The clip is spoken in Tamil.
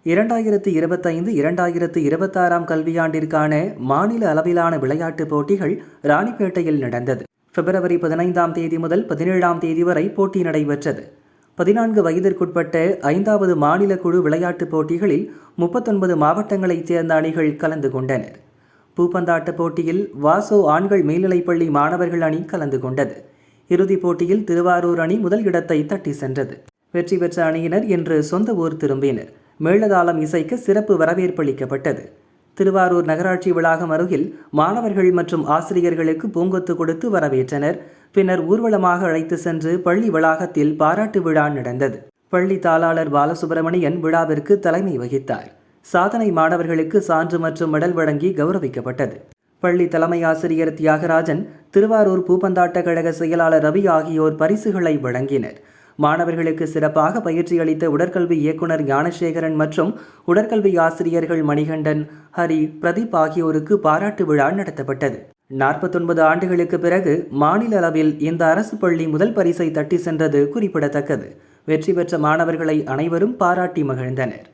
2025-2026 கல்வியாண்டிற்கான மாநில அளவிலான விளையாட்டுப் போட்டிகள் ராணிப்பேட்டையில் நடந்தது. பிப்ரவரி 15 முதல் 17 வரை போட்டி நடைபெற்றது. 14 வயதிற்குட்பட்ட 5வது மாநில குழு விளையாட்டுப் போட்டிகளில் 39 மாவட்டங்களைச் சேர்ந்த அணிகள் கலந்து கொண்டனர். பூப்பந்தாட்ட போட்டியில் வாசோ ஆண்கள் மேல்நிலைப்பள்ளி மாணவர்கள் அணி கலந்து கொண்டது. இறுதிப் போட்டியில் திருவாரூர் அணி முதல் இடத்தை தட்டி சென்றது. வெற்றி பெற்ற அணியினர் இன்று சொந்த ஊர் திரும்பினர். மேளதாளம் இசைக்க சிறப்பு வரவேற்பளிக்கப்பட்டது. திருவாரூர் நகராட்சி வளாகம் அருகில் மாணவர்கள் மற்றும் ஆசிரியர்களுக்கு பூங்கொத்து கொடுத்து வரவேற்றனர். பின்னர் ஊர்வலமாக அழைத்து சென்று பள்ளி வளாகத்தில் பாராட்டு விழா நடந்தது. பள்ளி தாளாளர் பாலசுப்பிரமணியன் விழாவிற்கு தலைமை வகித்தார். சாதனை மாணவர்களுக்கு சான்று மற்றும் மெடல் வழங்கி கௌரவிக்கப்பட்டது. பள்ளி தலைமை ஆசிரியர் தியாகராஜன், திருவாரூர் பூப்பந்தாட்ட கழக செயலாளர் ரவி ஆகியோர் பரிசுகளை வழங்கினர். மாணவர்களுக்கு சிறப்பாக பயிற்சி அளித்த உடற்கல்வி இயக்குனர் ஞானசேகரன் மற்றும் உடற்கல்வி ஆசிரியர்கள் மணிகண்டன், ஹரி, பிரதீப் ஆகியோருக்கு பாராட்டு விழா நடத்தப்பட்டது. 49 ஆண்டுகளுக்கு பிறகு மாநில அளவில் இந்த அரசு பள்ளி முதல் பரிசை தட்டி சென்றது குறிப்பிடத்தக்கது. வெற்றி பெற்ற மாணவர்களை அனைவரும் பாராட்டி மகிழ்ந்தனர்.